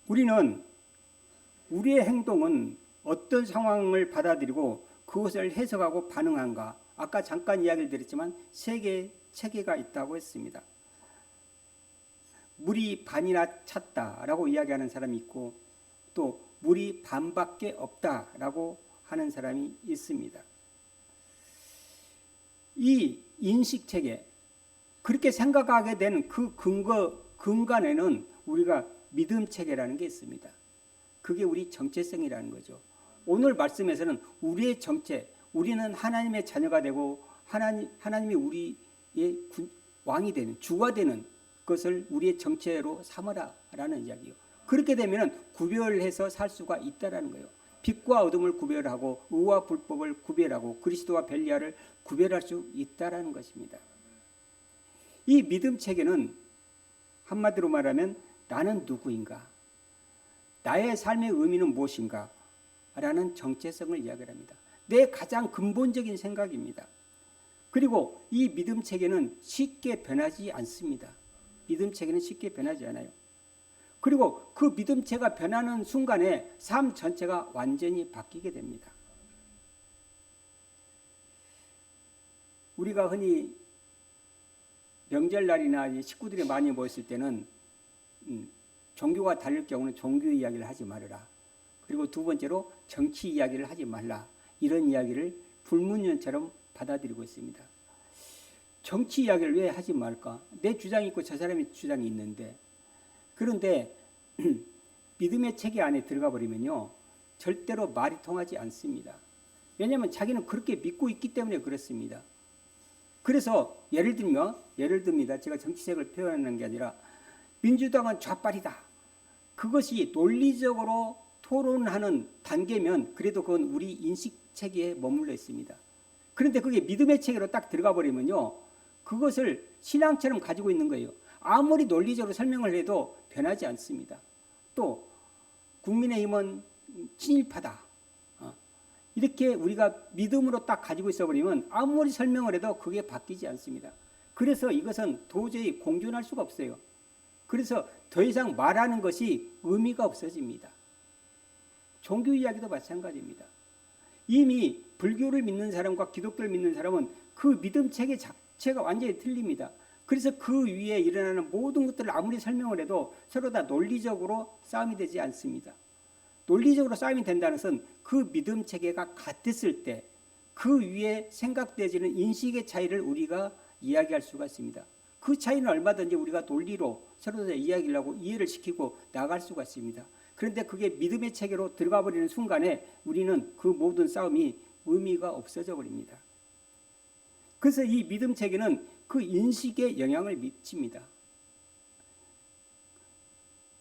우리는 우리의 행동은 어떤 상황을 받아들이고 그것을 해석하고 반응한가. 아까 잠깐 이야기를 드렸지만 세 개의 체계가 있다고 했습니다. 물이 반이나 찼다라고 이야기하는 사람이 있고 또 물이 반밖에 없다라고 하는 사람이 있습니다. 이 인식체계, 그렇게 생각하게 된 그 근간에는 우리가 믿음체계라는 게 있습니다. 그게 우리 정체성이라는 거죠. 오늘 말씀에서는 우리의 정체, 우리는 하나님의 자녀가 되고 하나님이 우리의 왕이 되는, 주가 되는 것을 우리의 정체로 삼으라라는 이야기요. 그렇게 되면 구별해서 살 수가 있다라는 거예요. 빛과 어둠을 구별하고 의와 불법을 구별하고 그리스도와 벨리알을 구별할 수 있다라는 것입니다. 이 믿음 체계는 한마디로 말하면 나는 누구인가? 나의 삶의 의미는 무엇인가? 라는 정체성을 이야기합니다. 내 가장 근본적인 생각입니다. 그리고 이 믿음 체계는 쉽게 변하지 않습니다. 믿음 체계는 쉽게 변하지 않아요. 그리고 그 믿음체가 변하는 순간에 삶 전체가 완전히 바뀌게 됩니다. 우리가 흔히 명절날이나 식구들이 많이 모였을 때는 종교가 다를 경우는 종교 이야기를 하지 말아라. 그리고 두 번째로 정치 이야기를 하지 말라. 이런 이야기를 불문율처럼 받아들이고 있습니다. 정치 이야기를 왜 하지 말까? 내 주장이 있고 저 사람의 주장이 있는데, 그런데 믿음의 체계 안에 들어가 버리면요 절대로 말이 통하지 않습니다. 왜냐하면 자기는 그렇게 믿고 있기 때문에 그렇습니다. 그래서 예를 듭니다. 제가 정치색을 표현하는 게 아니라 민주당은 좌빨이다. 그것이 논리적으로 토론하는 단계면 그래도 그건 우리 인식 체계에 머물러 있습니다. 그런데 그게 믿음의 체계로 딱 들어가 버리면요 그것을 신앙처럼 가지고 있는 거예요. 아무리 논리적으로 설명을 해도 변하지 않습니다. 또 국민의힘은 친일파다. 이렇게 우리가 믿음으로 딱 가지고 있어버리면 아무리 설명을 해도 그게 바뀌지 않습니다. 그래서 이것은 도저히 공존할 수가 없어요. 그래서 더 이상 말하는 것이 의미가 없어집니다. 종교 이야기도 마찬가지입니다. 이미 불교를 믿는 사람과 기독교를 믿는 사람은 그 믿음 체계 자체가 완전히 틀립니다. 그래서 그 위에 일어나는 모든 것들을 아무리 설명을 해도 서로 다 논리적으로 싸움이 되지 않습니다. 논리적으로 싸움이 된다는 것은 그 믿음 체계가 같았을 때 그 위에 생각되지는 인식의 차이를 우리가 이야기할 수가 있습니다. 그 차이는 얼마든지 우리가 논리로 서로 다 이야기를 하고 이해를 시키고 나갈 수가 있습니다. 그런데 그게 믿음의 체계로 들어가 버리는 순간에 우리는 그 모든 싸움이 의미가 없어져 버립니다. 그래서 이 믿음 체계는 그 인식에 영향을 미칩니다.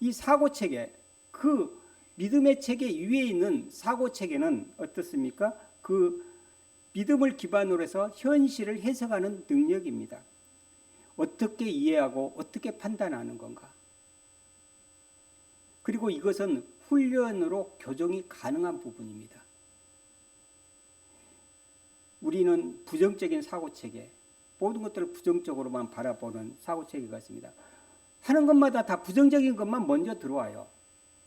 이 사고 체계, 그 믿음의 체계 위에 있는 사고 체계는 어떻습니까? 그 믿음을 기반으로 해서 현실을 해석하는 능력입니다. 어떻게 이해하고 어떻게 판단하는 건가? 그리고 이것은 훈련으로 교정이 가능한 부분입니다. 우리는 부정적인 사고체계, 모든 것들을 부정적으로만 바라보는 사고체계가 있습니다. 하는 것마다 다 부정적인 것만 먼저 들어와요.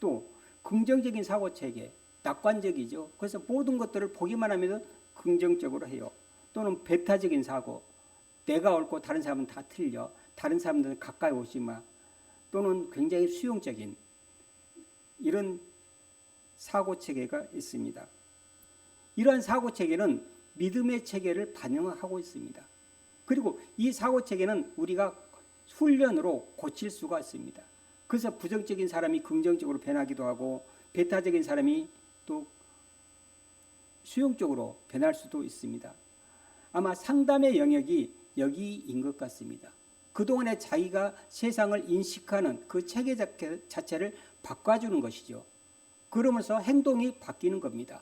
또 긍정적인 사고체계, 낙관적이죠. 그래서 모든 것들을 보기만 하면 긍정적으로 해요. 또는 배타적인 사고, 내가 옳고 다른 사람은 다 틀려, 다른 사람들은 가까이 오지 마. 또는 굉장히 수용적인 이런 사고체계가 있습니다. 이러한 사고체계는 믿음의 체계를 반영하고 있습니다. 그리고 이 사고체계는 우리가 훈련으로 고칠 수가 있습니다. 그래서 부정적인 사람이 긍정적으로 변하기도 하고 배타적인 사람이 또 수용적으로 변할 수도 있습니다. 아마 상담의 영역이 여기인 것 같습니다. 그동안에 자기가 세상을 인식하는 그 체계 자체를 바꿔주는 것이죠. 그러면서 행동이 바뀌는 겁니다.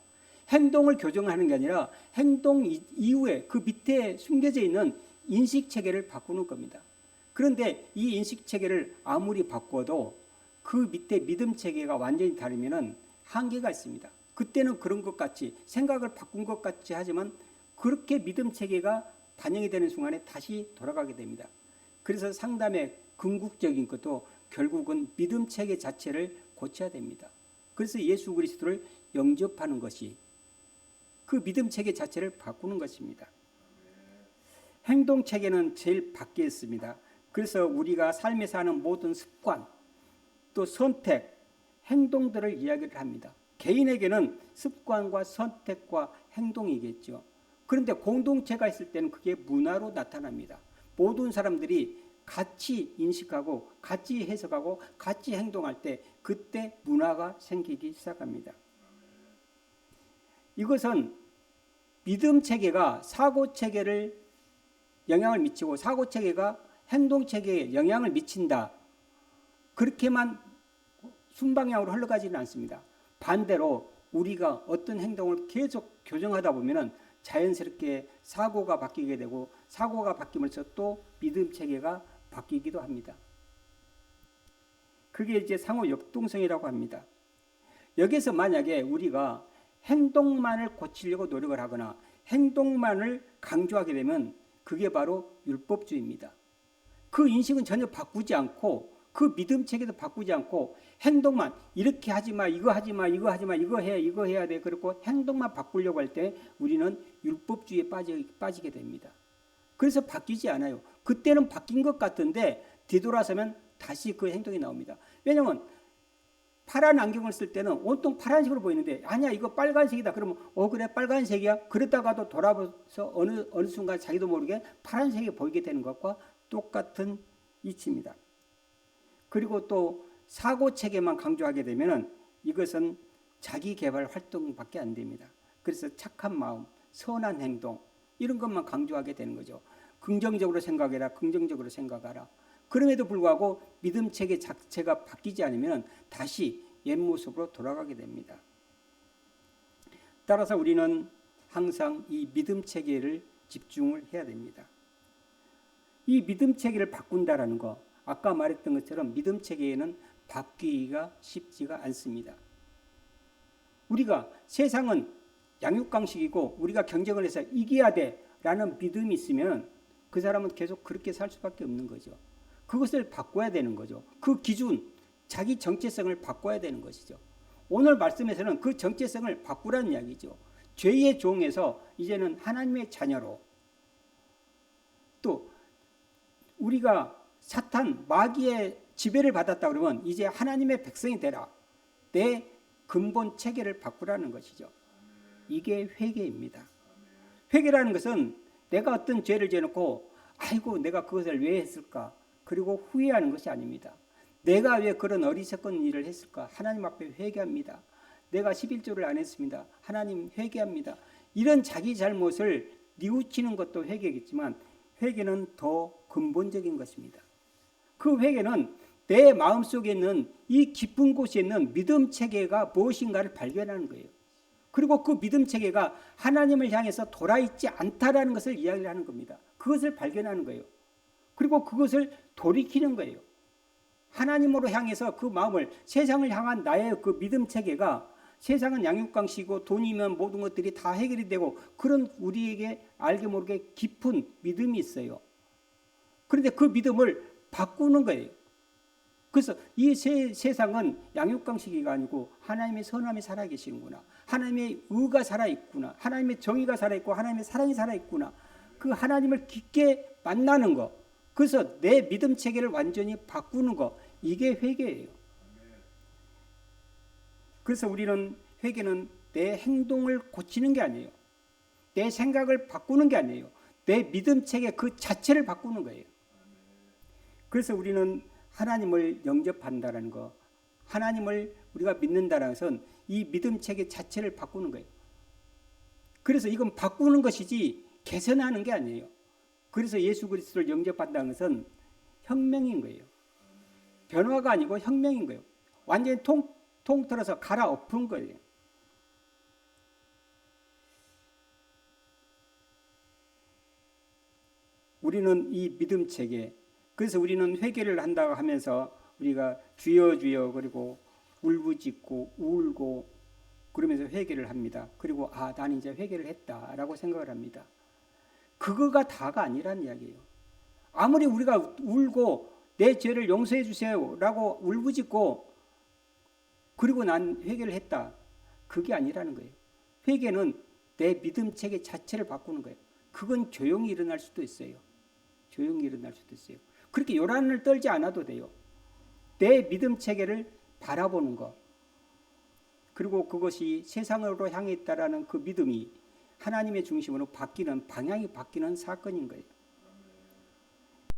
행동을 교정하는 게 아니라 행동 이후에 그 밑에 숨겨져 있는 인식 체계를 바꾸는 겁니다. 그런데 이 인식 체계를 아무리 바꿔도 그 밑에 믿음 체계가 완전히 다르면 한계가 있습니다. 그때는 그런 것 같이 생각을 바꾼 것 같이 하지만 그렇게 믿음 체계가 반영이 되는 순간에 다시 돌아가게 됩니다. 그래서 상담의 궁극적인 것도 결국은 믿음 체계 자체를 고쳐야 됩니다. 그래서 예수 그리스도를 영접하는 것이 그 믿음 체계 자체를 바꾸는 것입니다. 행동 체계는 제일 밖에 있습니다. 그래서 우리가 삶에서 하는 모든 습관, 또 선택, 행동들을 이야기를 합니다. 개인에게는 습관과 선택과 행동이겠죠. 그런데 공동체가 있을 때는 그게 문화로 나타납니다. 모든 사람들이 같이 인식하고 같이 해석하고 같이 행동할 때 그때 문화가 생기기 시작합니다. 이것은 믿음 체계가 사고 체계를 영향을 미치고 사고 체계가 행동 체계에 영향을 미친다. 그렇게만 순방향으로 흘러가지는 않습니다. 반대로 우리가 어떤 행동을 계속 교정하다 보면은 자연스럽게 사고가 바뀌게 되고 사고가 바뀌면서 또 믿음 체계가 바뀌기도 합니다. 그게 이제 상호 역동성이라고 합니다. 여기서 만약에 우리가 행동만을 고치려고 노력을 하거나 행동만을 강조하게 되면 그게 바로 율법주의입니다. 그 인식은 전혀 바꾸지 않고 그 믿음 체계도 바꾸지 않고 행동만 이렇게 하지 마, 이거 하지 마, 이거 하지 마, 이거 해야 돼. 그렇고 행동만 바꾸려고 할 때 우리는 율법주의에 빠지게 됩니다. 그래서 바뀌지 않아요. 그때는 바뀐 것 같은데 뒤돌아서면 다시 그 행동이 나옵니다. 왜냐하면 파란 안경을 쓸 때는 온통 파란색으로 보이는데 아니야 이거 빨간색이다. 그러면 그래 빨간색이야. 그러다가도 돌아봐서 어느 순간 자기도 모르게 파란색이 보이게 되는 것과 똑같은 이치입니다. 그리고 또 사고 체계만 강조하게 되면 이것은 자기 개발 활동밖에 안 됩니다. 그래서 착한 마음, 선한 행동 이런 것만 강조하게 되는 거죠. 긍정적으로 생각해라, 긍정적으로 생각하라. 그럼에도 불구하고 믿음 체계 자체가 바뀌지 않으면 다시 옛 모습으로 돌아가게 됩니다. 따라서 우리는 항상 이 믿음 체계를 집중을 해야 됩니다. 이 믿음 체계를 바꾼다라는 거, 아까 말했던 것처럼 믿음 체계에는 바뀌기가 쉽지가 않습니다. 우리가 세상은 양육강식이고 우리가 경쟁을 해서 이겨야 돼라는 믿음이 있으면 그 사람은 계속 그렇게 살 수밖에 없는 거죠. 그것을 바꿔야 되는 거죠. 그 기준, 자기 정체성을 바꿔야 되는 것이죠. 오늘 말씀에서는 그 정체성을 바꾸라는 이야기죠. 죄의 종에서 이제는 하나님의 자녀로, 또 우리가 사탄, 마귀의 지배를 받았다 그러면 이제 하나님의 백성이 되라. 내 근본 체계를 바꾸라는 것이죠. 이게 회개입니다. 회개라는 것은 내가 어떤 죄를 지어놓고 아이고 내가 그것을 왜 했을까? 그리고 후회하는 것이 아닙니다. 내가 왜 그런 어리석은 일을 했을까? 하나님 앞에 회개합니다. 내가 11조를 안 했습니다. 하나님 회개합니다. 이런 자기 잘못을 뉘우치는 것도 회개겠지만 회개는 더 근본적인 것입니다. 그 회개는 내 마음속에 있는 이 깊은 곳에 있는 믿음 체계가 무엇인가를 발견하는 거예요. 그리고 그 믿음 체계가 하나님을 향해서 돌아있지 않다라는 것을 이야기를 하는 겁니다. 그것을 발견하는 거예요. 그리고 그것을 돌이키는 거예요. 하나님으로 향해서 그 마음을, 세상을 향한 나의 그 믿음 체계가, 세상은 양육강식이고 돈이면 모든 것들이 다 해결이 되고 그런 우리에게 알게 모르게 깊은 믿음이 있어요. 그런데 그 믿음을 바꾸는 거예요. 그래서 이 세상은 양육강식이가 아니고 하나님의 선함이 살아계시는구나. 하나님의 의가 살아있구나. 하나님의 정의가 살아있고 하나님의 사랑이 살아있구나. 그 하나님을 깊게 만나는 것. 그래서 내 믿음 체계를 완전히 바꾸는 것. 이게 회개예요. 그래서 우리는 회개는 내 행동을 고치는 게 아니에요. 내 생각을 바꾸는 게 아니에요. 내 믿음 체계 그 자체를 바꾸는 거예요. 그래서 우리는 하나님을 영접한다는 거, 하나님을 우리가 믿는다는 것은 이 믿음 체계 자체를 바꾸는 거예요. 그래서 이건 바꾸는 것이지 개선하는 게 아니에요. 그래서 예수 그리스도를 영접한다는 것은 혁명인 거예요. 변화가 아니고 혁명인 거예요. 완전히 통틀어서 갈아엎은 거예요. 우리는 이 믿음 체계, 그래서 우리는 회개를 한다고 하면서 우리가 주여 주여 그리고 울부짖고 울고 그러면서 회개를 합니다. 그리고 나는 이제 회개를 했다라고 생각을 합니다. 그거가 다가 아니란 이야기예요. 아무리 우리가 울고 내 죄를 용서해 주세요라고 울부짖고 그리고 난 회개를 했다. 그게 아니라는 거예요. 회개는 내 믿음 체계 자체를 바꾸는 거예요. 그건 조용히 일어날 수도 있어요. 조용히 일어날 수도 있어요. 그렇게 요란을 떨지 않아도 돼요. 내 믿음 체계를 바라보는 것. 그리고 그것이 세상으로 향해 있다라는 그 믿음이 하나님의 중심으로 바뀌는, 방향이 바뀌는 사건인 거예요.